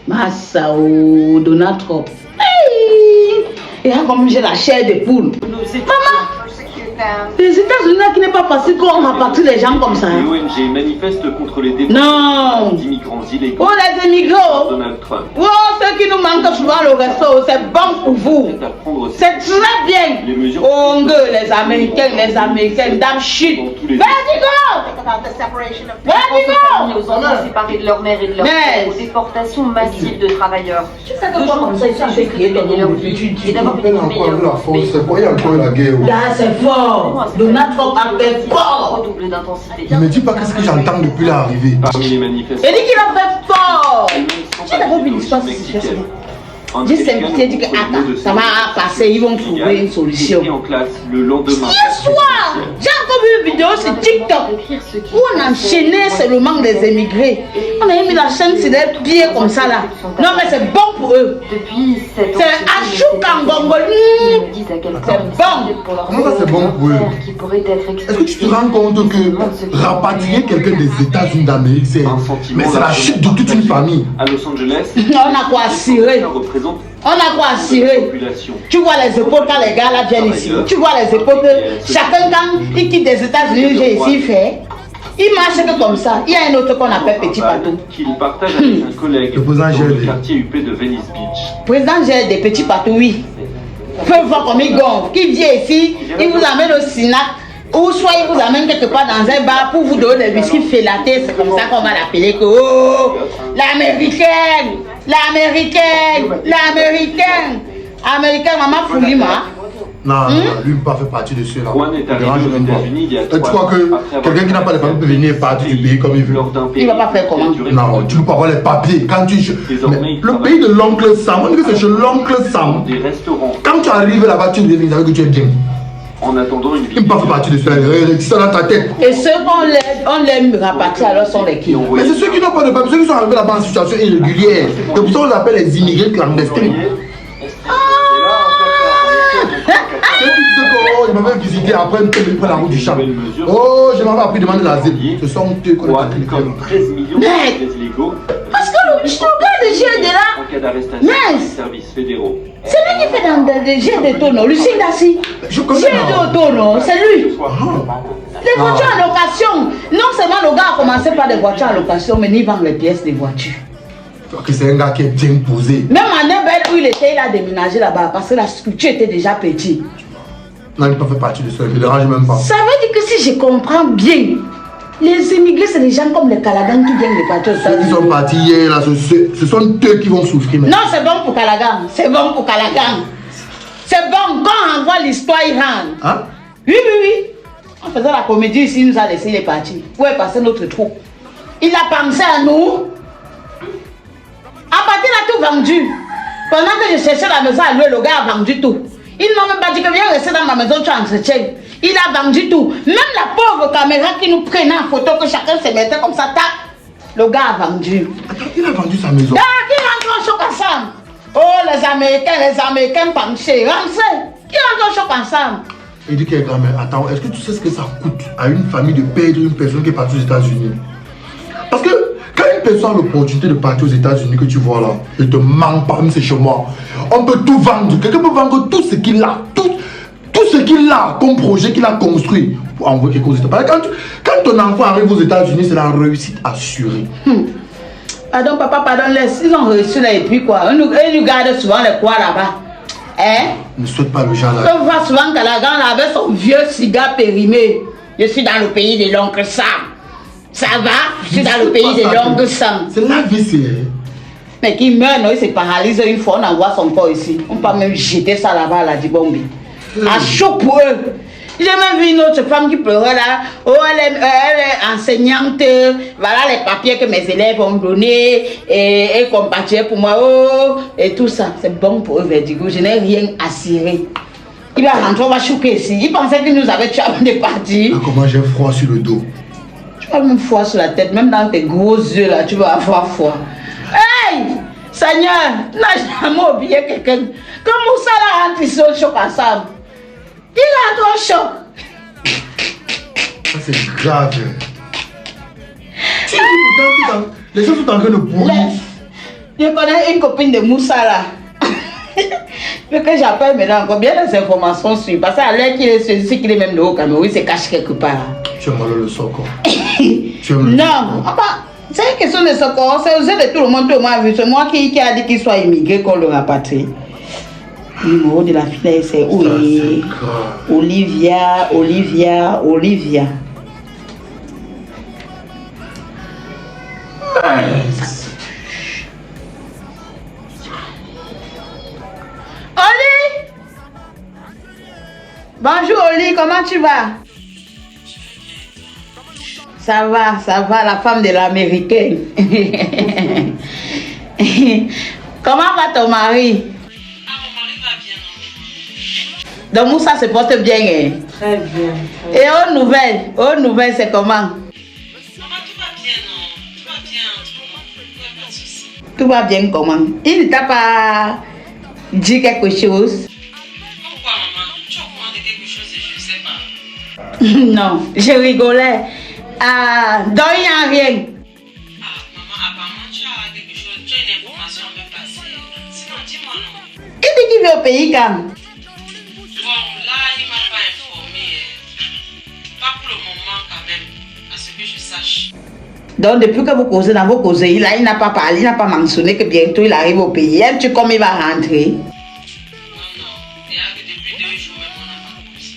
Massao, Donald Trump. Et comme j'ai la chair de poule. Maman, les États-Unis qui n'est pas facile qu'on rapatrie les gens comme ça. L'ONG manifeste contre les déportations d'immigrants illégaux. Oh, les immigrants. Donald Trump. Oh, ceux qui nous manquent souvent le resto, c'est bon pour vous. C'est très bien. Oh, les Américains, damn shit. Vas-y, go. Familles aux enfants séparés de leur mère et de leur père, aux déportations massives de travailleurs. Tu sais que comme ça, ils ont créé leur vie et d'avoir une meilleure C'est quoi, il y a encore la guerre? Là, c'est fort. Donald Trump a fait fort. Redoublé d'intensité. Ne me dis pas qu'est-ce que j'entends depuis l'arrivée. Parmi les manifestants. Il dit qu'il a fait fort. J'ai d'abord vu l'histoire si c'est ça. J'ai simplifié, dit que attends, ça va passer, ils vont trouver une solution. En classe le lendemain. Hier soir, j'ai encore vu une vidéo sur TikTok où on enchaînait seulement des émigrés. On a mis la chaîne sur des pieds comme ça là. Non mais c'est bon pour eux. Depuis cette C'est Achou Kangongo. C'est bon. Comment ça c'est bon pour eux? Est-ce que tu te rends compte que rapatrier quelqu'un des États-Unis d'Amérique, c'est la chute de toute une famille? À Los Angeles, on a quoi à cirer? On a quoi à cirer? Tu vois les épaules quand les gars là viennent ici. Tu vois les épaules que chacun quand il quitte des États-Unis, j'ai ici fait. Il marche que comme ça. Il y a un autre qu'on appelle Petit Patou. Qu'il partage avec un collègue dans le quartier UP de Venice Beach. Président Gel des Petits Patous, oui. Vous pouvez voir comme il gonfle. Qui vient ici, il vous amène au Sinac. Ou soit il vous amène quelque part dans un bar pour vous donner des biscuits félatés. C'est comme ça qu'on va l'appeler que oh, l'américaine, américaine, maman Foulima. Non, lui ne peut pas faire partie de ceux-là. Juan est arrivé aux États-Unis il y a 3 ans. Tu crois que quelqu'un qui n'a pas les papiers peut venir partir du pays comme il veut? Il ne va pas faire comment? Non, tu ne peux pas avoir les papiers. Quand tu... Le pays de l'oncle Sam, on dit que c'est chez l'oncle Sam. Des restaurants. Quand tu arrives là-bas, tu deviens avec que tu es bien. En attendant une vie. Il ne peut pas faire partie de ceux-là. C'est ça dans ta tête. Et ceux qu'on l'aime rapatrier alors sont les qui? Mais c'est ceux qui n'ont pas de papiers, ceux qui sont arrivés là-bas en situation irrégulière. C'est pour ça qu'on les appelle les immigrés clandestins. Oh, je m'avais visité après une près la route du champ. Oh, je m'avais appris demander l'asile. Ce sont eux qu'on a appris. Comme 13 millions de illégaux. Parce que je regarde le GIE de là. En cas d'arrestation des services fédéraux. C'est lui qui fait dans le GIE de Tono, Lucien Dassi. Je connais. GIE de Tono, c'est lui. Les voitures en location. Non seulement le gars a commencé par des voitures en location, mais il vend les pièces des voitures. Que c'est un gars qui est bien posé. Même à Nebel où il était, il a déménagé là-bas parce que la structure était déjà petite. Non, il ne peut pas faire partie de ça, il ne me dérange même pas. Ça veut dire que si je comprends bien, les immigrés, c'est des gens comme les Calagan qui viennent de partir aux États-Unis. Ceux qui sont partis hier, là, ce sont eux qui vont souffrir maintenant. Non, c'est bon pour Calagan. C'est bon pour Calagan. C'est bon, quand on envoie l'histoire, il rentre. Hein? Oui. En faisant la comédie ici, il nous a laissé les partis. Où est passé notre trou? Il a pensé à nous. À partir de tout vendu. Pendant que je cherchais la maison à louer, le gars a vendu tout. Il ne m'a même pas dit que viens rester dans ma maison, tu entretiens. Il a vendu tout. Même la pauvre caméra qui nous prenait en photo, que chacun se mettait comme ça, tac. Le gars a vendu. Attends, il a vendu sa maison. Ah, qui rentre en choc ensemble? Oh, les Américains penchés. Rentrez. Qui rentre en choc ensemble? Il dit qu'il est grand-mère. Attends, est-ce que tu sais ce que ça coûte à une famille de perdre une personne qui est partie aux États-Unis? Parce que quand une personne a l'opportunité de partir aux États-Unis, que tu vois là, il te manque pas, même c'est chez moi. On peut tout vendre. Quelqu'un peut vendre tout ce qu'il a. Tout ce qu'il a comme projet qu'il a construit pour envoyer quelque chose aux États-Unis. Quand ton enfant arrive aux États-Unis, c'est la réussite assurée. Pardon, papa, pardon, laisse. Ils ont reçu là et puis quoi? Ils nous gardent souvent les quoi là-bas. Hein? Ne souhaite pas le genre là. On voit souvent que la grande avait son vieux cigare périmé. Je suis dans le pays de l'oncle Sam. Ça va? Je suis dans le pays de l'oncle Sam. C'est la vie, c'est. Mais qui meurt, non, il se paralyse une fois, on envoie son corps ici. On peut même jeter ça là-bas, là, du bombi. À chaud pour eux. J'ai même vu une autre femme qui pleurait là. Oh, elle est enseignante. Voilà les papiers que mes élèves ont donnés. Et compatible pour moi. Oh, et tout ça. C'est bon pour eux, Vertigo. Je n'ai rien à cirer. Il va rentrer, on va chouquer ici. Il pensait qu'il nous avait tué avant de partir. Ah, comment j'ai froid sur le dos. Tu vas même froid sur la tête. Même dans tes gros yeux là, tu vas avoir froid. Hey! Seigneur, n'a jamais oublié quelqu'un. Comment ça là rentre ici au choc ensemble? Il rentre au choc. Ça c'est grave. Les gens sont en train de pourrir. Je connais une copine de Moussa là. Mais que j'appelle maintenant encore bien des informations sur. Parce qu'à l'heure qu'il est celui qu'il est même de haut Cameroun, il se cache quelque part. Tu aimes le Soko. Non, c'est une question de Soko. C'est aux yeux de tout le monde, vu. C'est moi qui a dit qu'il soit immigré qu'on le rapatrie. Le numéro de la fille, c'est oui. Olivia. Oli! Bonjour Oli, comment tu vas? Ça va, la femme de l'américaine. Comment va ton mari? Mon mari va bien. Donc Moussa se porte bien, hein? Très bien. Et aux nouvelles, c'est comment? Maman, tout va bien, non? Tout va bien entre nous. Il n'y a pas de souci. Tout va bien comment? Il ne t'a pas dit quelque chose? Pourquoi, maman? Tu es au courant de quelque chose et je ne sais pas. Non, je rigolais. Donc il n'y a rien. Maman, apparemment, tu as quelque chose, tu as une information à me passer. Sinon, dis-moi non. Il dit qu'il vient au pays quand? Bon, là, il ne m'a pas informé. Pas pour le moment, quand même, à ce que je sache. Donc depuis que vous causez dans vos causeries, là, il n'a pas parlé, il n'a pas mentionné que bientôt il arrive au pays. Aimes-tu comme il va rentrer? Non. Il y a que depuis 2 jours, même, on n'a pas causé.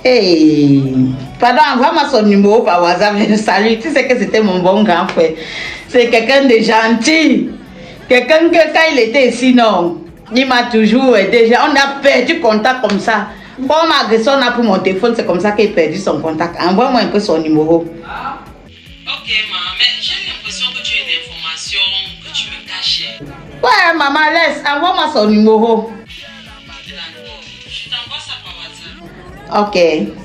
Hey, pardon, envoie-moi son numéro par WhatsApp, je le salue. Tu sais que c'était mon bon grand frère. C'est quelqu'un de gentil. Quelqu'un que quand il était ici, non, il m'a toujours aidé. On a perdu contact comme ça. Comme agression, on a pris mon téléphone, c'est comme ça qu'il a perdu son contact. Envoie-moi un peu son numéro. Ok, maman, mais j'ai l'impression que tu as une information que tu me cachais. Ouais, maman, laisse, envoie-moi son numéro. D'accord, je t'envoie ça par WhatsApp.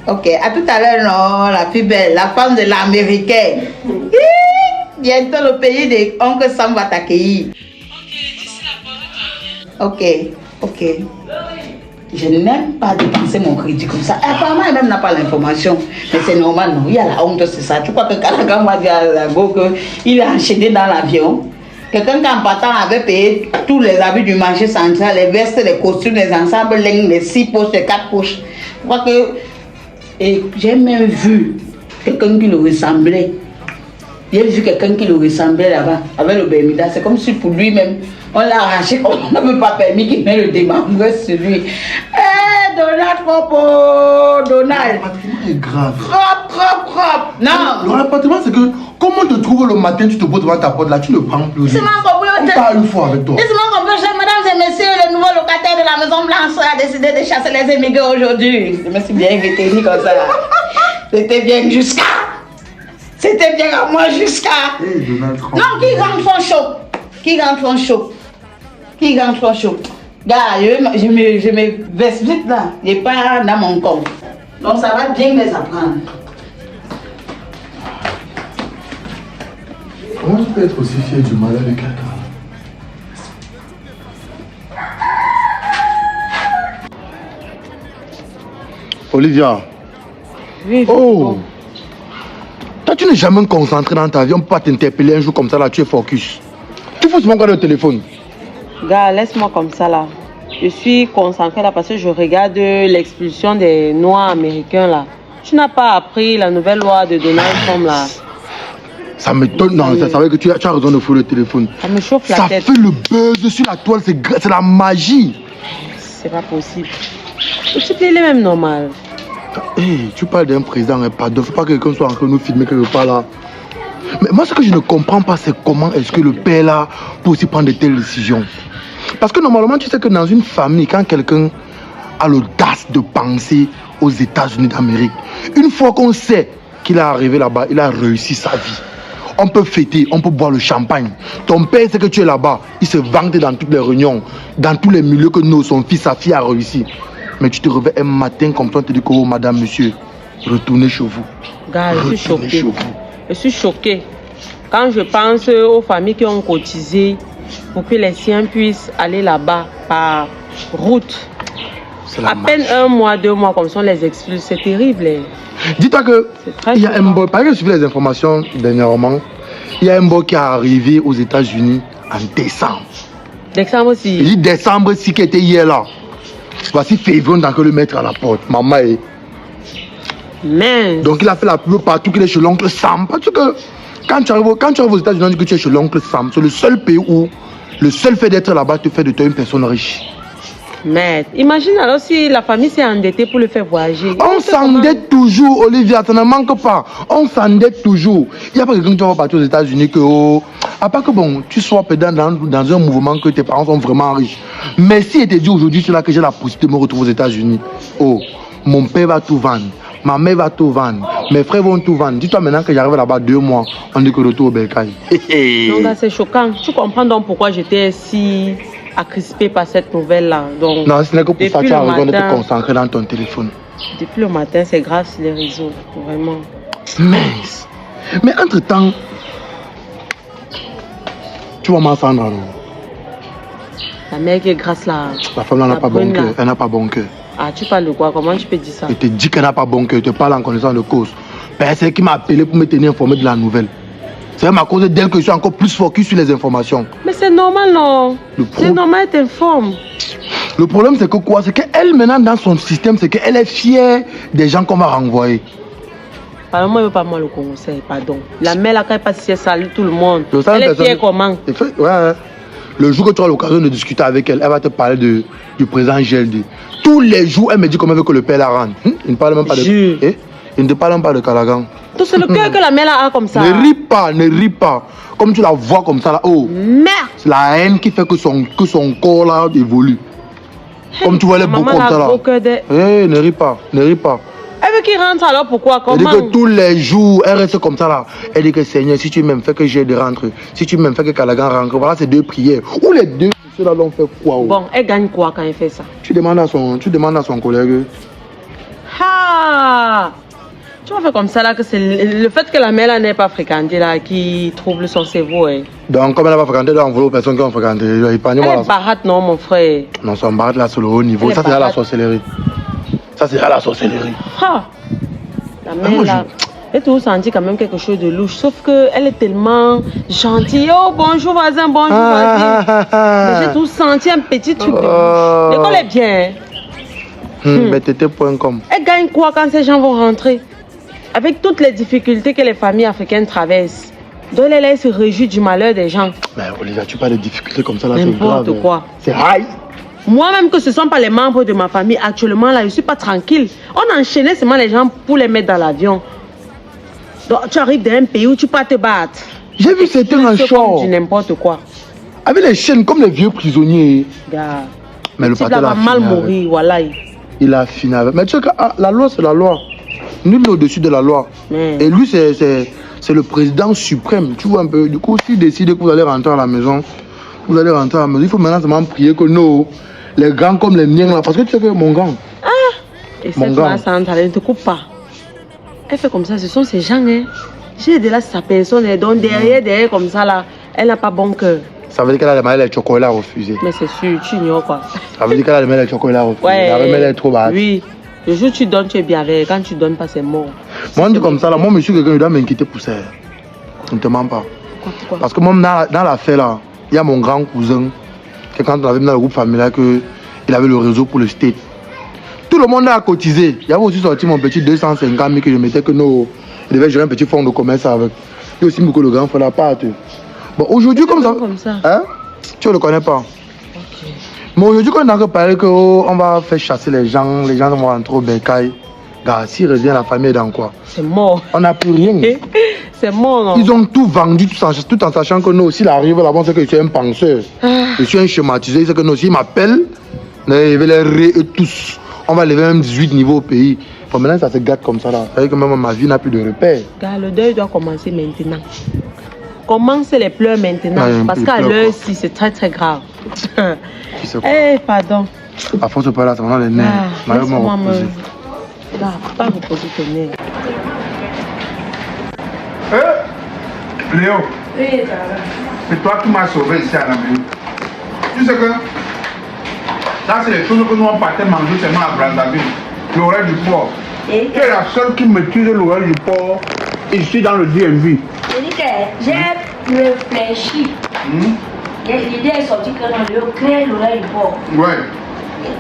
Ok. À tout à l'heure, non, la plus belle, la femme de l'américaine. Bientôt le pays de Oncle Sam va t'accueillir. Ok, d'ici la porte de bien. Ok. Je n'aime pas dépenser mon crédit comme ça. Apparemment, elle-même n'a pas l'information. Mais c'est normal, non. Il y a la honte, c'est ça. Tu crois que Kalaga m'a dit à la go qu'il a enchaîné dans l'avion? Quelqu'un qui en partant avait payé tous les habits du marché central, les vestes, les costumes, les ensembles, les 6 poches, les 4 poches. Je crois que... Et j'ai même vu quelqu'un qui le ressemblait. J'ai vu quelqu'un qui le ressemblait là-bas, avec le Bermuda. C'est comme si pour lui-même, on l'a arraché, on n'a même pas permis qu'il mette le démembré sur lui. Donald, Donald. Le rapatriement est grave. Propre. Non. Le rapatriement, c'est que, comment te trouves le matin, tu te poses devant ta porte là, tu ne prends plus. C'est mon compris. On parle une fois avec toi. Laisse-moi comprendre, mesdames et messieurs, le nouveau locataire de la Maison Blanche a décidé de chasser les émigrés aujourd'hui. Je me suis bien invité comme ça. C'était bien jusqu'à. C'était bien à moi jusqu'à. Hey, Donald Trump. Non, qui rentre en chaud. Gars, je me veste vite là. Je n'ai pas dans mon corps. Donc ça va bien les apprendre. Comment tu peux être aussi fier du malheur de quelqu'un? Olivia. Oui, Oh. Toi, tu n'es jamais concentré dans ta vie. On ne peut pas t'interpeller un jour comme ça là, tu es focus. Tu fous souvent le téléphone. Gars, laisse-moi comme ça là. Je suis concentrée là parce que je regarde l'expulsion des Noirs américains là. Tu n'as pas appris la nouvelle loi de Donald Trump là. Ça m'étonne, non, ça veut que tu as raison de foutre le téléphone. Ça me chauffe la Ça tête. fait le buzz sur la toile, c'est la magie. C'est pas possible. Le type il est même normal. Hey, tu parles d'un président, hein, pardon, faut pas que quelqu'un soit en train de nous filmer quelque part là. Mais moi, ce que je ne comprends pas, c'est comment est-ce que le père là peut aussi prendre de telles décisions. Parce que normalement, tu sais que dans une famille, quand quelqu'un a l'audace de penser aux États-Unis d'Amérique, une fois qu'on sait qu'il est arrivé là-bas, il a réussi sa vie. On peut fêter, on peut boire le champagne. Ton père sait que tu es là-bas, il se vante dans toutes les réunions, dans tous les milieux que nous, son fils, sa fille a réussi. Mais tu te réveilles un matin comme toi, tu te dis que oh, madame, monsieur, retournez chez vous. Gars, je suis choquée. Je suis choquée. Quand je pense aux familles qui ont cotisé pour que les siens puissent aller là-bas par route. À peine 1 mois, 2 mois comme ça, on les expulse. C'est terrible. Dis-toi que il y a un boy, par exemple, je suivi les informations dernièrement, il y a un boy qui est arrivé aux États-Unis en décembre. Décembre aussi. Il dit décembre si qui était hier là. Voici février, on a que le mettre à la porte. Maman est. Mince. Donc il a fait la pub partout qu'il est chez l'oncle Sam. Parce que quand tu arrives aux États-Unis, on dit que tu es chez l'oncle Sam. C'est le seul pays où le seul fait d'être là-bas te fait de toi une personne riche. Mais imagine alors si la famille s'est endettée pour le faire voyager. On s'endette toujours, Olivia, ça ne manque pas. On s'endette toujours. Il n'y a pas quelqu'un qui va partir aux États-Unis que, à part que bon, tu sois dans un mouvement que tes parents sont vraiment riches. Mais si il te dit aujourd'hui, c'est là que j'ai la possibilité de me retrouver aux États-Unis. Oh, mon père va tout vendre. Ma mère va tout vendre. Mes frères vont tout vendre. Dis-toi maintenant que j'arrive là-bas 2 mois, on dit que retour au Bercail. Donc là, c'est choquant. Tu comprends donc pourquoi j'étais si crispée par cette nouvelle-là. Donc, non, ce n'est que pour ça que tu as besoin de te concentrer dans ton téléphone. Depuis le matin, c'est grave sur les réseaux. Vraiment. Mince. Mais entre-temps, tu vois ma Sandra, non? La mère qui est grasse là. La femme là n'a pas bon cœur. Elle n'a pas bon cœur. Ah, tu parles de quoi? Comment tu peux dire ça? Elle te dit qu'elle n'a pas bon cœur. Elle te parle en connaissance de cause. C'est elle qui m'a appelé pour me tenir informé de la nouvelle. C'est à cause d'elle que je suis encore plus focus sur les informations. Mais c'est normal, non? C'est normal, elle t'informe. Le problème, c'est que quoi? C'est qu'elle, maintenant, dans son système, c'est qu'elle est fière des gens qu'on va renvoyer. Pardon, moi, je ne veux pas moi le conseil, pardon. La mère, là, quand elle passe, elle salue tout le monde. Elle est fière comment? Ouais. Le jour que tu auras l'occasion de discuter avec elle, elle va te parler du président GLD. Tous les jours, elle me dit comment elle veut que le père la rende. Il ne parle même pas de... Il ne te parle même pas de Calagan. Donc c'est le cœur que la mère a comme ça. Ne ris pas. Comme tu la vois comme ça là. Oh. Merde. C'est la haine qui fait que son corps là évolue. Comme tu vois les beaux comme ça là. Ne ris pas. Elle veut qu'il rentre alors pourquoi? Comment? Elle dit que tous les jours, elle reste comme ça là. Elle dit que Seigneur, si tu m'aimes, fais que j'ai de rentre. Si tu m'aimes, fais que Calagan rentre. Voilà ces 2 prières. Ou les 2, ceux-là l'ont fait quoi? Bon, elle gagne quoi quand elle fait ça? Tu demandes à son collègue. Ah! Tu vas faire comme ça là que c'est le fait que la mère là n'est pas fréquentée là qui trouble son cerveau. Donc comme elle n'a pas fréquenté, elle a envoyé aux personnes qui ont fréquenté. Elle est barate non mon frère. Non, son barate là sur le haut niveau. Ça c'est la sorcellerie. Ah! La mère là, elle a toujours senti quand même quelque chose de louche. Sauf qu'elle est tellement gentille. Oh bonjour voisin, bonjour voisin. Mais j'ai toujours senti un petit truc de louche. L'école est bien. BTT.com. Elle gagne quoi quand ces gens vont rentrer? Avec toutes les difficultés que les familles africaines traversent. Donc elle se réjouit du malheur des gens. Mais Olivia, tu parles de difficultés comme ça là, c'est n'importe grave. Quoi. C'est high. Moi-même que ce ne sont pas les membres de ma famille, actuellement là, je ne suis pas tranquille. On enchaînait seulement les gens pour les mettre dans l'avion. Donc tu arrives dans un pays où tu ne peux pas te battre. J'ai vu c'était un show. Du n'importe quoi. Avec les chaînes comme les vieux prisonniers. Gars. Mais le patron va mal mourir, voilà. Il a fini avec. Mais tu sais que la loi c'est la loi. Nul n'est au-dessus de la loi. Et lui c'est le président suprême. Tu vois un peu. Du coup, s'il décide que vous allez rentrer à la maison, vous allez rentrer à la maison. Il faut maintenant seulement prier que non, les grands comme les miens là. Parce que tu sais que mon grand. Ah! Et cette fois, ça ne te coupe pas. Elle fait comme ça, ce sont ces gens. J'ai de là sa personne. Donc derrière comme ça là, elle n'a pas bon cœur. Ça veut dire qu'elle a demandé les chocolats refusés. Mais c'est sûr, tu ignores quoi. Ça veut dire qu'elle a demandé les chocolats refusés. Ouais. La remède est trop basse. Oui. Le jour où tu donnes, tu es bien avec. Quand tu donnes pas, c'est mort. Moi, on dit comme ça, là, moi, monsieur, quelqu'un, il doit m'inquiéter pour ça. On ne te ment pas. Pourquoi? Parce que moi, dans l'affaire, là, il y a mon grand cousin, que quand on avait mis dans le groupe familial, il avait le réseau pour le state. Tout le monde a cotisé. Il y avait aussi sorti mon petit 250 000 que je mettais que non, il devait gérer un petit fonds de commerce avec. Il y a aussi beaucoup de grands frères là, pas. Bon, aujourd'hui, comme ça. Hein? Tu ne le connais pas. Ok. Mais aujourd'hui, quand on a parlé qu'on va faire chasser les gens vont rentrer au Bercail. Gars, s'il revient, la famille est dans quoi? C'est mort. On n'a plus rien. C'est mort, non? Ils ont tout vendu tout en sachant que nous, s'il arrive là-bas, c'est que je suis un penseur. Je suis un schématisé, c'est que nous, s'il m'appelle, je vais les ré tous. On va lever même 18 niveaux au pays. Bon, maintenant, ça se gâte comme ça là. C'est que même ma vie n'a plus de repères. Gars, le deuil doit commencer maintenant. Commence les pleurs maintenant. Parce qu'à l'heure, si c'est très très grave. Eh, pardon. À force de parler là, ça va dans les nerfs. Laisse-moi pas reposer tes nerfs. Léo. Oui, c'est toi qui m'as sauvé ici à la maison. Tu sais que là, c'est les choses que nous on partait manger seulement à Brazzaville. L'oreille du porc. Tu es la seule qui maîtrise l'oreille du porc ici dans le DMV. J'ai réfléchi. L'idée est sortie que Léo crée l'oreille du porc. Ouais.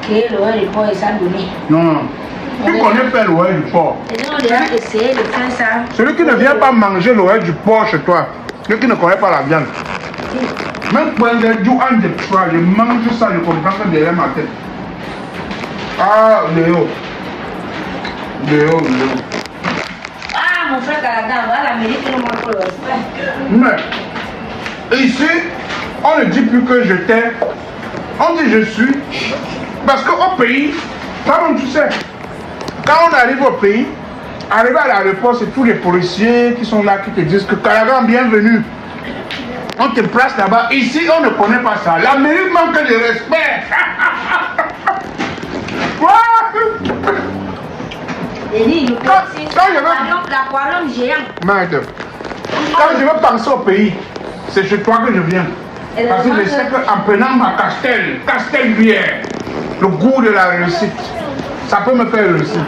Créer l'oreille du porc et ça donner. Non. Tu connais pas l'oreille du porc. Et donc on a essayé de faire ça. Celui qui ne vient pas manger l'oreille du porc chez toi, celui qui ne connaît pas la viande. Même quand il y a du hand de soir, je mange ça, je comprends que derrière ma tête. Ah, Léo. Léo. Ah, mon frère Canada, va à l'Amérique, il nous montre le respect. Mais, ici, on ne dit plus que je t'aime, on dit je suis. Parce qu'au pays, comment tu sais, quand on arrive au pays, arrivé à l'aéroport, c'est tous les policiers qui sont là qui te disent que Calagan, bienvenue. On te place là-bas. Ici, on ne connaît pas ça. L'Amérique manque de respect. La couronne géante. Merde. Quand je veux penser au pays, c'est chez toi que je viens. Parce que je sais qu'en prenant ma Castelvière, le goût de la réussite, ça peut me faire réussir.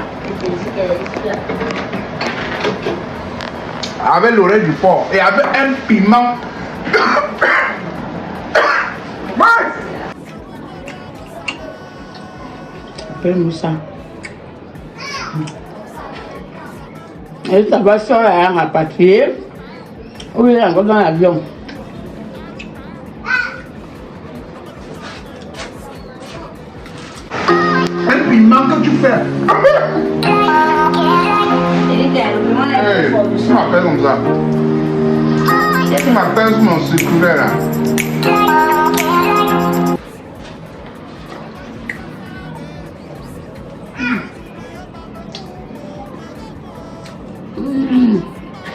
Avec l'oreille du porc et avec un piment. Appelle-nous ça. Et ça va sur la rapatrier. Oui, encore dans l'avion. Un piment que tu fais. Hey, tu m'appelles comme ça. Tu m'appelles sur mon circulaire là.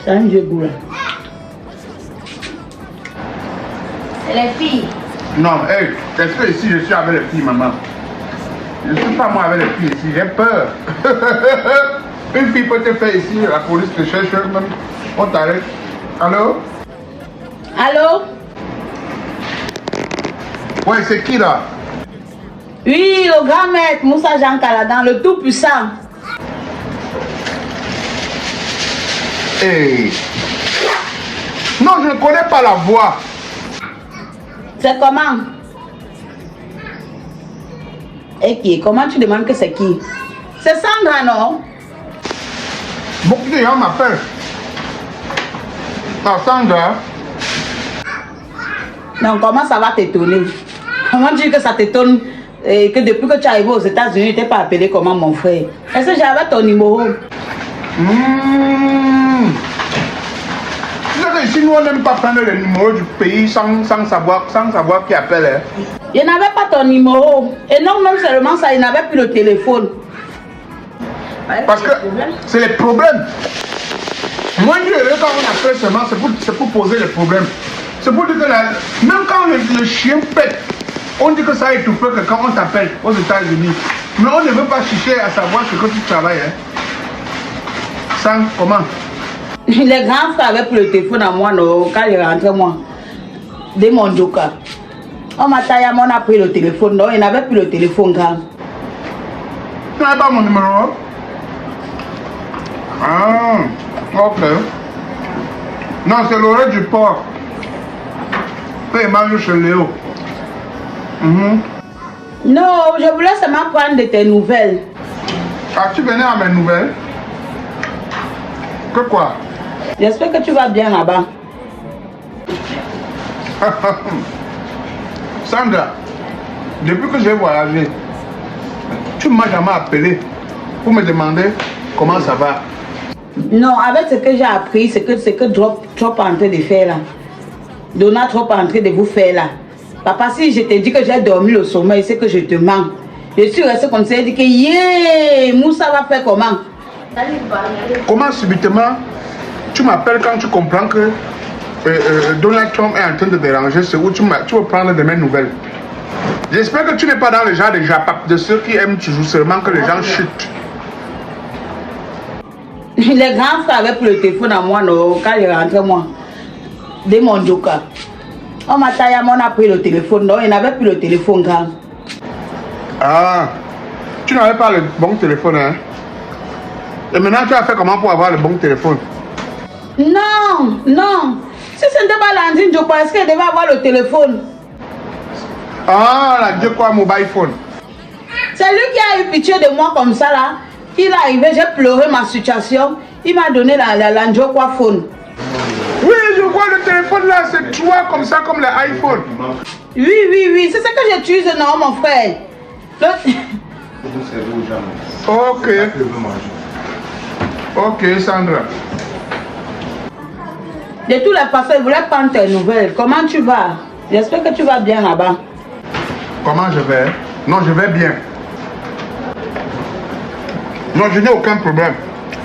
C'est un jeu goût là. C'est les filles. Non, hey, est-ce que ici je suis avec les filles, maman? Je ne suis pas moi avec les filles ici, j'ai peur. Une fille peut te faire ici, la police te cherche, même. On t'arrête. Allô? Allô? Ouais, c'est qui là? Oui, le grand maître Moussa Jean Caladan, le tout puissant. Hey. Non, je ne connais pas la voix. C'est comment? Et qui? Comment tu demandes que c'est qui? C'est Sandra, non? Beaucoup de gens m'appellent. Ah, Sandra. Non, comment ça va t'étonner? Comment tu dis que ça t'étonne et que depuis que tu es arrivé aux États-Unis, tu n'es pas appelé comment mon frère? Est-ce que j'avais ton numéro? Tu sais que ici, nous, on n'aime pas prendre le numéro du pays sans savoir qui appelle. Hein. Je n'avais pas ton numéro. Et non, non seulement ça, il n'avait plus le téléphone. Parce que c'est les problèmes. Moi, quand on appelle seulement, c'est pour poser les problèmes. C'est pour dire que même quand le chien pète, on dit que ça étouffe que quand on t'appelle aux États-Unis. Mais on ne veut pas chercher à savoir ce que tu travailles. Hein. Ça, comment? Les grands frères avaient pris le téléphone à moi, non, quand il est rentré, moi, de mon joker. On m'a taillé, on a pris le téléphone, non, il n'avait plus le téléphone, grand. Tu n'avais pas mon numéro? Ah, ok. Non, c'est l'oreille du porc. Il mange chez Léo. Non, je voulais seulement prendre de tes nouvelles. Ah, tu venais à mes nouvelles? Que quoi? J'espère que tu vas bien là-bas. Sandra, depuis que j'ai voyagé, tu ne m'as jamais appelé pour me demander comment ça va. Non, avec ce que j'ai appris, c'est que Drop est en train de faire là. Donald Trump est en train de vous faire là. Papa, si je te dis que j'ai dormi le sommeil, c'est que je te mens. Je suis resté comme ça et dit que yeah, Moussa va faire comment? Comment subitement tu m'appelles quand tu comprends que Donald Trump est en train de déranger, c'est où tu veux prendre de mes nouvelles. J'espère que tu n'es pas dans le genre de ceux qui aiment toujours seulement que les gens chutent. Les grands frères avaient pris le téléphone à moi, non, quand il est rentré, moi, de mon joker. On m'a taillé, on a pris le téléphone, non, il n'avait plus le téléphone, grand. Ah, tu n'avais pas le bon téléphone, hein? Et maintenant, tu as fait comment pour avoir le bon téléphone? Non, non. Si ce n'était pas Landine Joker, est-ce qu'elle devait avoir le téléphone? Ah, la Dieu quoi, mobile phone. C'est lui qui a eu pitié de moi comme ça là. Il est arrivé, j'ai pleuré ma situation. Il m'a donné la Njokwa phone. Oui, je vois le téléphone là, c'est toi comme ça, comme l'iPhone. Oui, c'est ce que j'utilise, non, mon frère. Ok. Ok, Sandra. De toutes les façons, je voulais prendre tes nouvelles. Comment tu vas? J'espère que tu vas bien là-bas. Comment je vais? Non, je vais bien. Non, je n'ai aucun problème.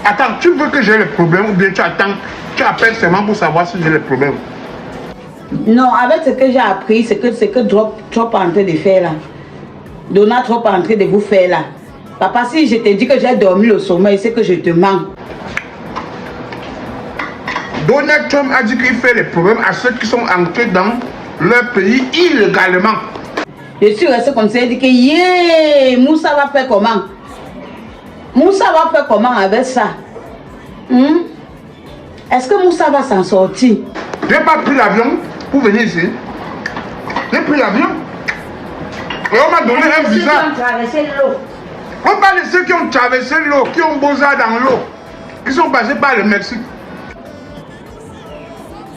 Attends, tu veux que j'ai le problème ou bien tu attends, tu appelles seulement pour savoir si j'ai le problème? Non, avec ce que j'ai appris, c'est que Drop est en train de faire là. Donald Trump est en train de vous faire là. Papa, si je te dis que j'ai dormi le sommeil, c'est que je te mens. Donald Trump a dit qu'il fait les problèmes à ceux qui sont entrés dans leur pays illégalement. Je suis resté comme ça, il dit que yeah, Moussa va faire comment? Moussa va faire comment avec ça? Est-ce que Moussa va s'en sortir? Je n'ai pas pris l'avion pour venir ici. J'ai pris l'avion. Et on m'a donné un visa. On parle de ceux qui ont traversé l'eau, qui ont besoin dans l'eau. Ils sont passés par le Mexique.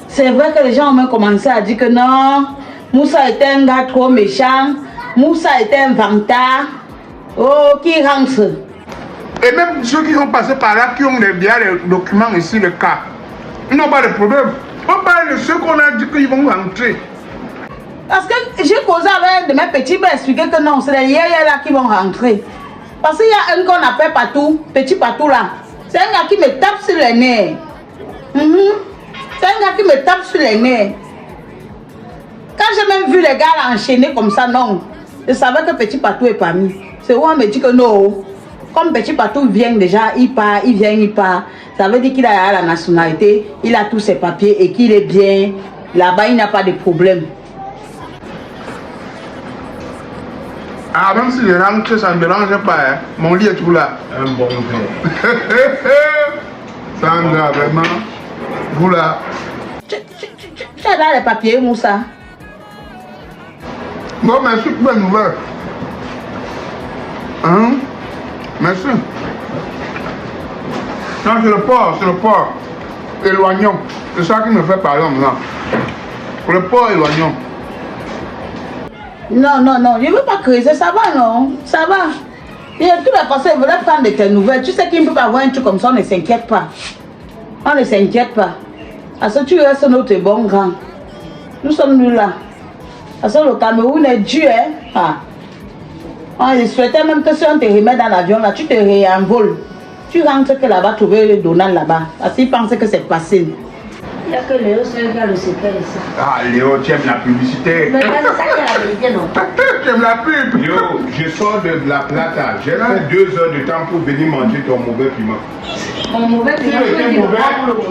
C'est vrai que les gens ont même commencé à dire que non, Moussa était un gars trop méchant, Moussa était un vantard. Oh, qui rentre? Et même ceux qui sont passés par là, qui ont bien les documents ici, le cas, ils n'ont pas de problème. On parle de ceux qu'on a dit qu'ils vont rentrer. Parce que j'ai causé avec de mes petits pour expliquer que non, c'est les yéyés là qui vont rentrer. Parce qu'il y a un qu'on appelle Patou, petit Patou là. C'est un gars qui me tape sur les nerfs. C'est un gars qui me tape sur les nerfs. Quand j'ai même vu les gars là enchaîner comme ça, non. Je savais que petit Patou est parmi. C'est où on me dit que non. Comme petit Patou vient déjà, il part, il vient, il part. Ça veut dire qu'il a la nationalité, il a tous ses papiers et qu'il est bien. Là-bas, il n'a pas de problème. Ah, même si je rentre, ça ne me dérange pas. Hein. Mon lit est tout là. Un bon verre. Sandra, vraiment. Vous là. Tu as là les papiers, Moussa? Bon, merci pour la nouvelle. Hein? Merci. Non, c'est le port, c'est le port. Éloignons. C'est ça qui me fait parler maintenant. Le port, éloignons. Non, je ne veux pas creuser, ça va, non? Ça va. Et de toute façon, je voulais prendre de tes nouvelles. Tu sais qu'il ne peut pas avoir un truc comme ça, on ne s'inquiète pas. On ne s'inquiète pas. Parce que tu restes notre bon grand. Nous sommes nous là. Parce que le Cameroun est dur, hein? Ah. On souhaitait même que si on te remet dans l'avion, là, tu te réenvoles. Tu rentres que là-bas, trouver le Donald là-bas. Parce qu'il pense que c'est facile. Il n'y a que Léo, c'est le gars le secret ici. Ah, Léo, tu aimes la publicité. Mais c'est ça qui est la vérité, non? Tu aimes la pub. Léo, je sors de la plata. J'ai fait 2 heures de temps pour venir manger ton mauvais piment. Mon mauvais piment,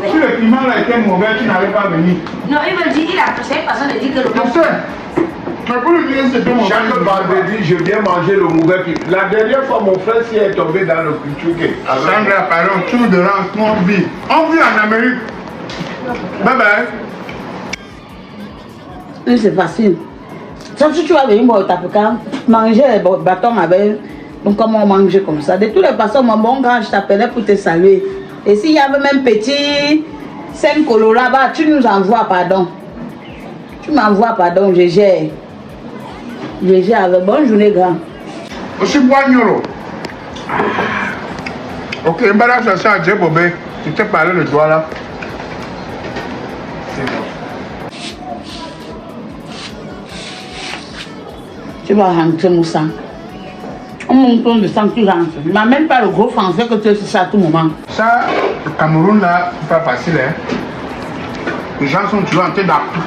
Si le piment là était mauvais, tu n'allais pas venir. Non, il me dit, il a cette façon de dire que le Je sais. Mais pour lui dire, c'était mauvais. Chaque vendredi, je viens manger le mauvais piment. La dernière fois, mon frère s'y est tombé dans le couture. Sandra, pardon, tour de lance, on vit. On vit en Amérique. Bye bye. Oui, c'est facile. Sauf si tu vas venir boire ta pécan, manger les bâtons avec. Donc, comment on mange comme ça? De toutes les façons, mon bon grand, je t'appelais pour te saluer. Et s'il y avait même petit 5 colos là-bas, tu nous envoies, pardon. Tu m'envoies, pardon, je gère. Je gère avec. Bonne journée, grand. Aussi Boignolo. Ok, Mbara, ça a déjà bobé. Tu t'es parlé le doigt là. Tu vas rentrer, Moussa. On monte de sang, tu rentres. Il m'a même pas le gros français que tu es sur ça à tout moment. Ça, le Cameroun là, c'est pas facile, hein. Les gens sont toujours en train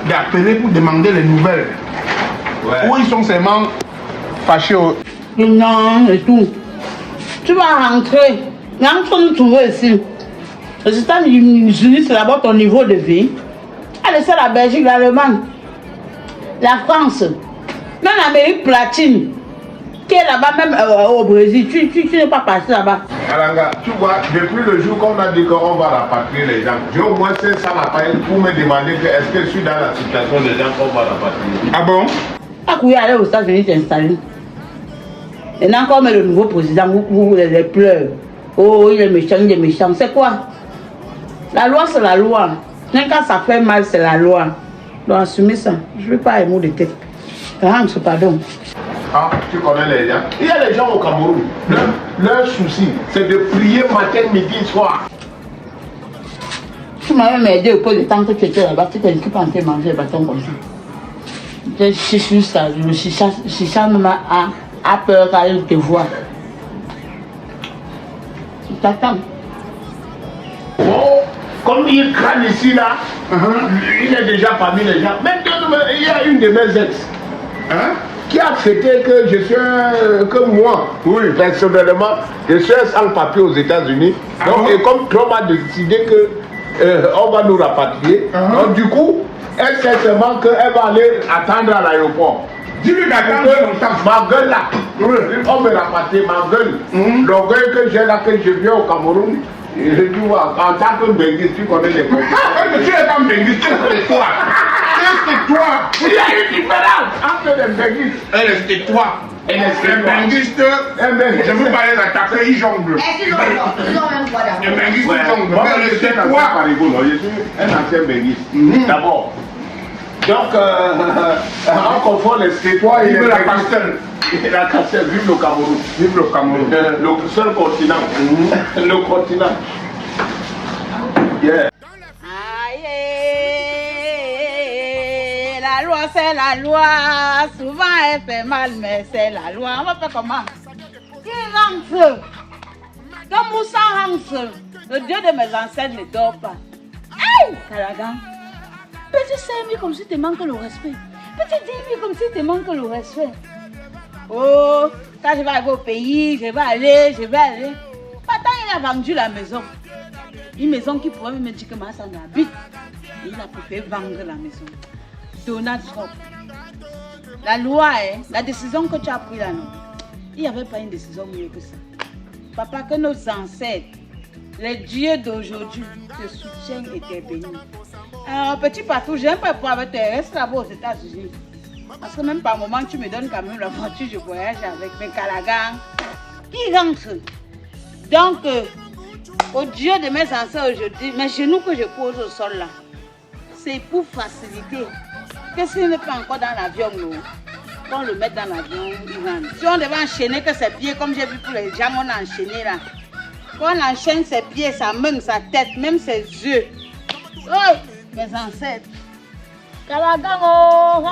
d'appeler pour demander les nouvelles. Ouais. Ou ils sont seulement fâchés. Non, et tout. Tu vas rentrer. Rentre nous trouver ici. Les États-Unis, c'est d'abord ton niveau de vie. Allez, c'est la Belgique, l'Allemagne, la France, même l'Amérique latine, qui est là-bas, même au Brésil. Tu n'es pas passé là-bas. Alanga, tu vois, depuis le jour qu'on a dit qu'on va rapatrier les gens, j'ai au moins 500 appels pour me demander est-ce que je suis dans la situation des gens qu'on va rapatrier. Ah bon? Ah, Pas courir aller aux États-Unis t'installer. Maintenant, comme le nouveau président, vous les pleurez. Oh, il est méchant, c'est quoi? La loi, c'est la loi. Même quand ça fait mal, c'est la loi. Donc, assumez ça. Je ne veux pas un mot de tête. Pardon. Ah, tu connais les gens. Il y a les gens au Cameroun. Leur souci, c'est de prier matin, midi, soir. Tu m'avais même aidé au peu de temps que tu étais là-bas. Tu t'es occupé en train de manger le bâton comme ça. Je suis ça. Le chicha même a peur quand il te voit. Tu t'attends. Oh, comme il crâne ici, là, il est déjà parmi les gens. Même il y a une de mes ex qui a accepté que je suis que moi, oui, personnellement, je suis sans papier aux États-Unis. Donc, et comme Trump a décidé que on va nous rapatrier, donc du coup, elle sait seulement qu'elle va aller attendre à l'aéroport. Dis-lui d'attendre longtemps. Ma gueule là, on me rapatrie, ma gueule. L'orgueil que j'ai là, que je viens au Cameroun. Et je dis, en tant que Benguis, tu connais les conditions. Ah, tu es un Benguis, c'est toi. C'est toi. Il y a une différence entre les Benguis. Elle est toi. Elle est Benguis. Je ne veux pas les attaquer, ils jonglent. Ils ont même quoi d'abord. Les Benguis, ils jonglent. C'est toi. Je suis un ancien Benguis. D'abord. Donc, on confond les Stétois et la Castel. La Castel, vive le Cameroun. Vive le Cameroun. Le seul continent. Le continent. Yeah. Aïe, la loi c'est la loi. Souvent elle fait mal, mais c'est la loi. On va faire comment? Qui rentre? Comme Moussa rentre, le Dieu de mes ancêtres ne dort pas. Aïe, Kalagan. Petit Saint-Mi comme si tu manques le respect. Petit Dimi comme si tu manques le respect. Oh, quand je vais aller au pays, je vais aller. Papa, il a vendu la maison. Une maison qui pourrait me dire que ma soeur habite. Il a préféré vendre la maison. Donald Trump. La loi, la décision que tu as prise là, non. Il n'y avait pas une décision mieux que ça. Papa, que nos ancêtres, les dieux d'aujourd'hui, te soutiennent et te bénissent. Alors, petit patou, j'aime pas pouvoir avec toi. Reste là-bas aux États-Unis. Parce que même par moment, tu me donnes quand même la voiture, je voyage avec mes Kalagan. Qui rentre? Donc, au Dieu de mes ancêtres aujourd'hui, mes genoux que je pose au sol là, c'est pour faciliter. Que s'il n'est pas encore dans l'avion, qu'on le mette dans l'avion, il rentre. Si on devait enchaîner que ses pieds, comme j'ai vu pour les gens, on a enchaîné là. Quand on enchaîne ses pieds, sa main, sa tête, même ses yeux. Oh, mes ancêtres. Kalagan, oh,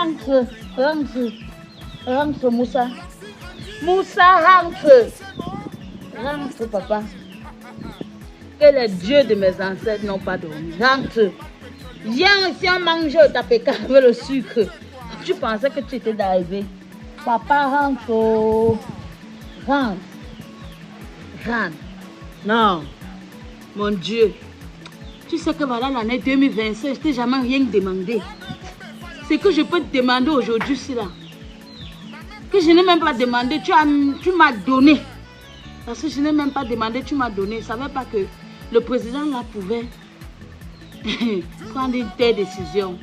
rentre, Moussa. Moussa, rentre. Rentre, papa. Que les dieux de mes ancêtres n'ont pas dormi. Rentre. Viens ici, on mange au tapéka avec le sucre. Tu pensais que tu étais d'arriver. Papa, rentre. Rentre. Rentre. Non. Mon Dieu. Tu sais que voilà l'année 2026, je t'ai jamais rien demandé. C'est que je peux te demander aujourd'hui, c'est là. Que je n'ai même pas demandé, tu m'as donné. Parce que je n'ai même pas demandé, tu m'as donné. Je ne savais pas que le président là pouvait prendre une telle décision.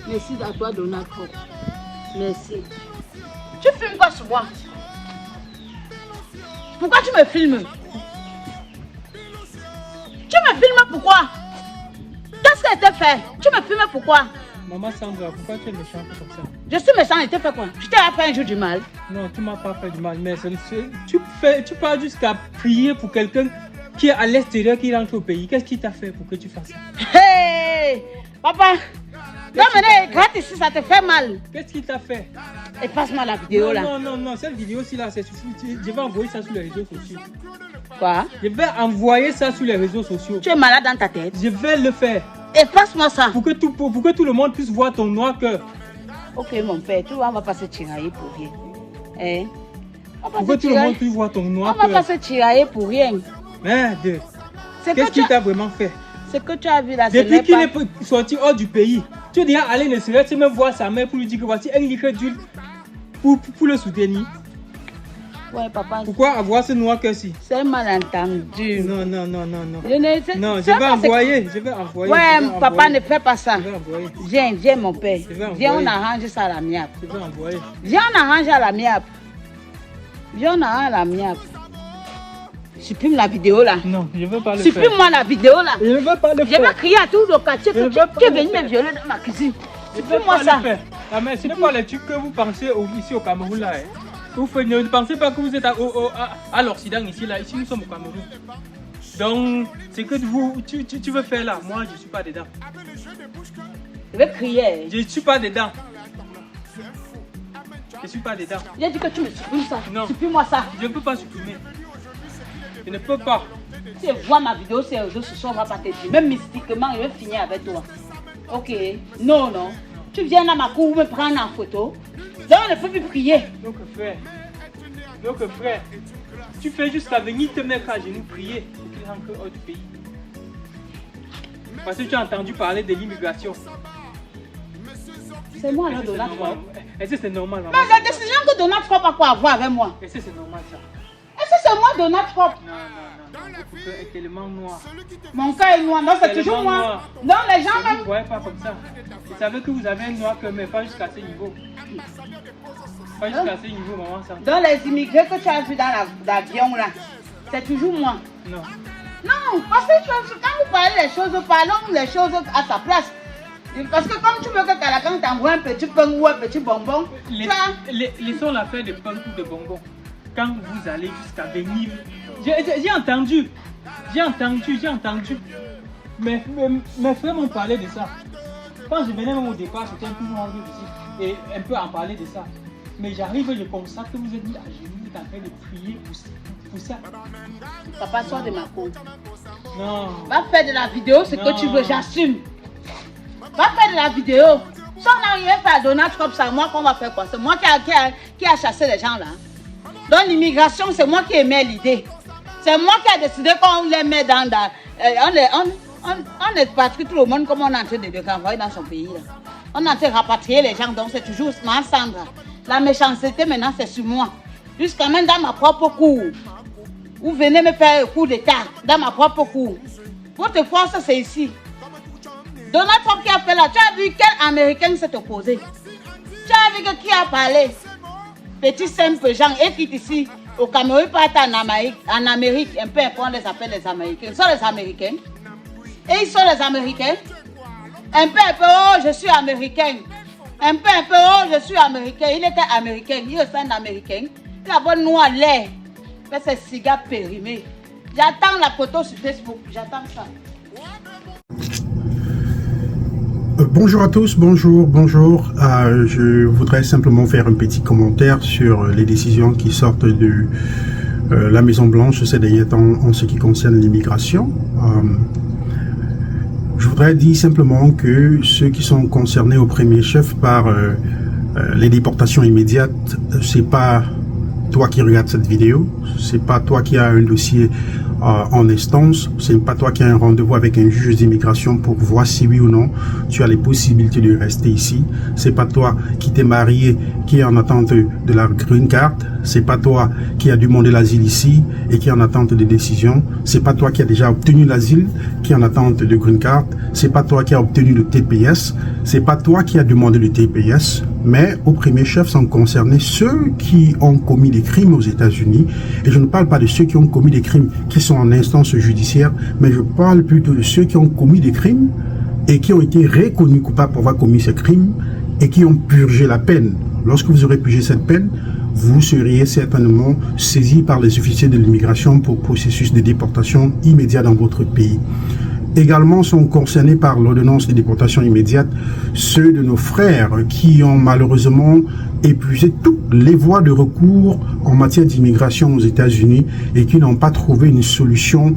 Merci à toi, Donald Trump. Merci. Tu filmes quoi sur moi? Pourquoi tu me filmes? Tu me filmes pourquoi? Qu'est-ce que tu as fait? Tu me filmes pourquoi? Maman Sandra, pourquoi tu es méchante comme ça? Je suis méchant et tu fait quoi? Je t'ai fait un jour du mal. Non, tu m'as pas fait du mal, mais tu pars jusqu'à prier pour quelqu'un qui est à l'extérieur, qui rentre au pays. Qu'est-ce qu'il t'a fait pour que tu fasses ça? Hey! Papa! Non, mais gratte ici, ça te fait mal. Qu'est-ce qu'il t'a fait? Et passe-moi la vidéo là. Non, cette vidéo-ci là, c'est suffisant. Je vais envoyer ça sur les réseaux sociaux. Quoi? Je vais envoyer ça sur les réseaux sociaux. Tu es malade dans ta tête? Je vais le faire. Et passe-moi ça. Pour que tout le monde puisse voir ton noir cœur. Ok, mon père, tu vois, on va pas se tirailler pour rien. Hein? Pour que tout le monde puisse voir ton noir cœur. On va pas se tirailler pour rien. Merde. Qu'est-ce qu'il t'a vraiment fait? C'est que tu as vu là. Depuis qu'il est sorti hors du pays, tu es déjà allé ne serait-ce même voir sa mère pour lui dire que voici un litre d'huile pour le soutenir. Ouais, papa. Pourquoi avoir ce noir que si? C'est un malentendu. Non. Non, je vais envoyer. Ouais, papa, ne fais pas ça. Je vais envoyer. Viens, mon père. Viens, on arrange ça à l'amiable. Je vais envoyer. Viens, on arrange à l'amiable. Viens, on arrange à l'amiable. Supprime la vidéo là. Non, je ne veux pas le faire. Supprime-moi la vidéo là. Je ne veux pas le faire. Je vais crier à tout le quartier que tu es venu me violer dans ma cuisine. Supprime-moi ça. Ah, mais ce n'est pas les trucs que vous pensez ici au Cameroun là. Vous ne pensez pas que vous êtes à l'Occident ici là. Ici nous sommes au Cameroun. Donc, ce que tu veux faire là, moi je ne suis pas dedans. Je vais crier. Je ne suis pas dedans. Je ne suis pas dedans. J'ai dit que tu me supprimes ça. Non. Supprime-moi ça. Je ne peux pas supprimer. Je ne peux pas. Si tu vois ma vidéo sur les réseaux sociaux, on ne va pas te dire. Même mystiquement, je vais finir avec toi. Ok. Non. Tu viens dans ma cour me prendre en photo. Donc on ne peut plus prier. Donc frère, tu fais jusqu'à venir te mettre à genoux prier pour qu'il rentre hors du pays. Parce que tu as entendu parler de l'immigration. C'est moi là, Donald Trump. Est-ce que c'est normal? Mais la décision que Donald Trump a quoi avoir avec moi? Est-ce que c'est normal ça? Est-ce que c'est moi Donald Trump? Non. Votre cœur est tellement noir. Mon cœur est noir. Non, c'est toujours moi. Non, les gens même. Vous ne voyez pas comme ça. Vous savez que vous avez un noir cœur, mais pas jusqu'à ce niveau. Pas jusqu'à ce niveau, maman. Ça. Dans les immigrés que tu as vus dans l'avion là, c'est toujours moi. Non. Non, parce que quand vous parlez les choses, parlons les choses à sa place. Parce que comme tu veux que Calacan t'envoie un petit pain ou un petit bonbon, laissons l'affaire de pain ou de bonbon. Quand vous allez jusqu'à venir, j'ai entendu. Mes frères m'ont parlé de ça. Quand je venais même au départ, c'était un peu moins visite et un peu en parler de ça. Mais j'arrive et je constate que vous êtes mis à genoux, vous êtes en train de prier pour ça. Papa, sors de ma cour. Non. Va faire de la vidéo ce que tu veux, j'assume. Va faire de la vidéo. Si on n'a rien fait à Donald Trump, c'est moi qu'on va faire quoi? C'est moi qui a chassé les gens là. Donc l'immigration, c'est moi qui ai mis l'idée. C'est moi qui ai décidé qu'on les met dans... on expatrie tout le monde comme on est en train de le renvoyer dans son pays. Là. On est en train de rapatrier les gens, donc c'est toujours ma Sandra. La méchanceté maintenant, c'est sur moi. Jusqu'à même dans ma propre cour. Vous venez me faire un coup d'état dans ma propre cour. Votre force, c'est ici. Donald Trump qui a fait là, tu as vu quel Américain s'est opposé? Tu as vu qui a parlé? Petit simple gens, et qui ici, au Cameroun, pas en Amérique, un peu on les appelle les Américains. Ils sont les Américains. Et ils sont les Américains. Un peu, oh, je suis Américain. Un peu, oh, je suis Américain. Il était Américain, il est un Américain. Il a bon noir l'air. Fait ses cigares périmés. J'attends la photo sur Facebook, j'attends ça. Bonjour à tous, bonjour. Je voudrais simplement faire un petit commentaire sur les décisions qui sortent de la Maison Blanche ces derniers temps en ce qui concerne l'immigration. Je voudrais dire simplement que ceux qui sont concernés au premier chef par les déportations immédiates, c'est pas toi qui regardes cette vidéo, c'est pas toi qui as un dossier en instance, c'est pas toi qui as un rendez-vous avec un juge d'immigration pour voir si oui ou non tu as les possibilités de rester ici, c'est pas toi qui t'es marié, qui est en attente de la green card, c'est pas toi qui a demandé l'asile ici et qui est en attente de décision, c'est pas toi qui a déjà obtenu l'asile, qui est en attente de green card, c'est pas toi qui a obtenu le TPS, c'est pas toi qui a demandé le TPS, mais au premier chef sont concernés ceux qui ont commis des crimes aux États-Unis, et je ne parle pas de ceux qui ont commis des crimes qui sont en instance judiciaire, mais je parle plutôt de ceux qui ont commis des crimes et qui ont été reconnus coupables pour avoir commis ces crimes et qui ont purgé la peine. Lorsque vous aurez purgé cette peine, vous seriez certainement saisi par les officiers de l'immigration pour processus de déportation immédiat dans votre pays. Également sont concernés par l'ordonnance de déportation immédiate ceux de nos frères qui ont malheureusement épuisé toutes les voies de recours en matière d'immigration aux États-Unis et qui n'ont pas trouvé une solution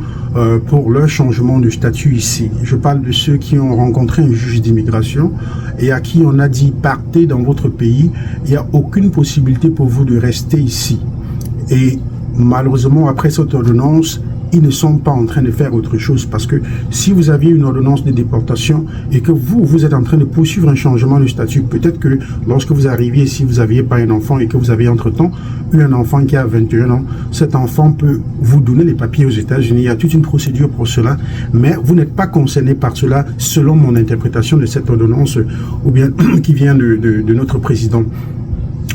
pour leur changement de statut ici. Je parle de ceux qui ont rencontré un juge d'immigration et à qui on a dit partez dans votre pays, il n'y a aucune possibilité pour vous de rester ici. Et malheureusement, après cette ordonnance, ils ne sont pas en train de faire autre chose. Parce que si vous aviez une ordonnance de déportation et que vous êtes en train de poursuivre un changement de statut, peut-être que lorsque vous arriviez, si vous n'aviez pas un enfant et que vous avez entre-temps eu un enfant qui a 21 ans, cet enfant peut vous donner les papiers aux États-Unis. Il y a toute une procédure pour cela, mais vous n'êtes pas concerné par cela selon mon interprétation de cette ordonnance ou bien qui vient de notre président.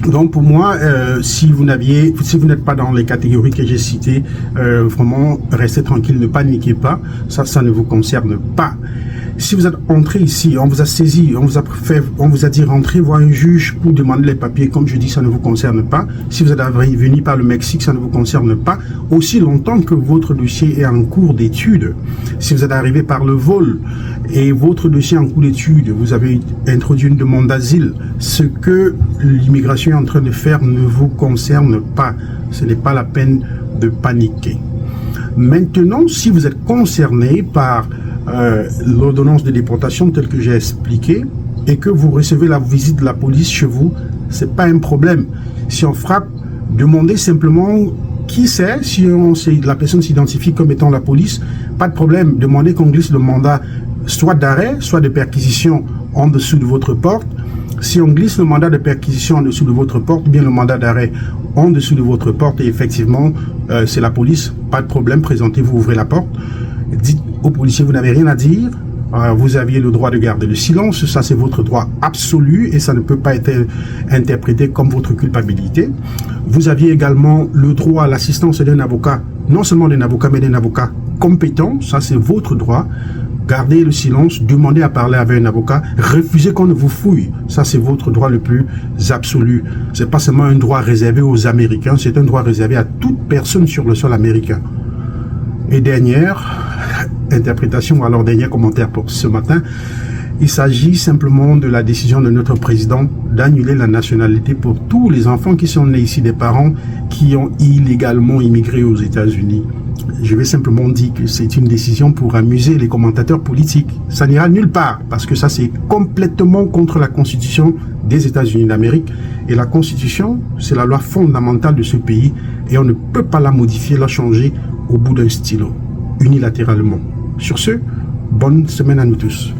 Donc pour moi, si vous n'êtes pas dans les catégories que j'ai citées, vraiment restez tranquille, ne paniquez pas, ça ne vous concerne pas. Si vous êtes entré ici, on vous a saisi, on vous a dit rentrer voir un juge pour demander les papiers, comme je dis, ça ne vous concerne pas. Si vous êtes venu par le Mexique, ça ne vous concerne pas. Aussi longtemps que votre dossier est en cours d'étude. Si vous êtes arrivé par le vol et votre dossier est en cours d'étude, vous avez introduit une demande d'asile, ce que l'immigration est en train de faire ne vous concerne pas. Ce n'est pas la peine de paniquer. Maintenant, si vous êtes concerné par l'ordonnance de déportation telle que j'ai expliqué et que vous recevez la visite de la police chez vous, c'est pas un problème. Si on frappe, demandez simplement qui c'est. Si la personne s'identifie comme étant la police, pas de problème. Demandez qu'on glisse le mandat soit d'arrêt, soit de perquisition en dessous de votre porte. Si on glisse le mandat de perquisition en dessous de votre porte, bien le mandat d'arrêt en dessous de votre porte, et effectivement, c'est la police, pas de problème, présentez-vous, ouvrez la porte. Dites aux policiers, vous n'avez rien à dire, vous aviez le droit de garder le silence, ça c'est votre droit absolu et ça ne peut pas être interprété comme votre culpabilité. Vous aviez également le droit à l'assistance d'un avocat, non seulement d'un avocat, mais d'un avocat compétent, ça c'est votre droit. Gardez le silence, demandez à parler avec un avocat, refusez qu'on ne vous fouille, ça c'est votre droit le plus absolu. C'est pas seulement un droit réservé aux Américains, c'est un droit réservé à toute personne sur le sol américain. Et dernière interprétation, ou alors dernier commentaire pour ce matin, il s'agit simplement de la décision de notre président d'annuler la nationalité pour tous les enfants qui sont nés ici des parents qui ont illégalement immigré aux États-Unis. Je vais simplement dire que c'est une décision pour amuser les commentateurs politiques. Ça n'ira nulle part parce que ça c'est complètement contre la constitution des États-Unis d'Amérique. Et la constitution, c'est la loi fondamentale de ce pays et on ne peut pas la modifier, la changer au bout d'un stylo, unilatéralement. Sur ce, bonne semaine à nous tous.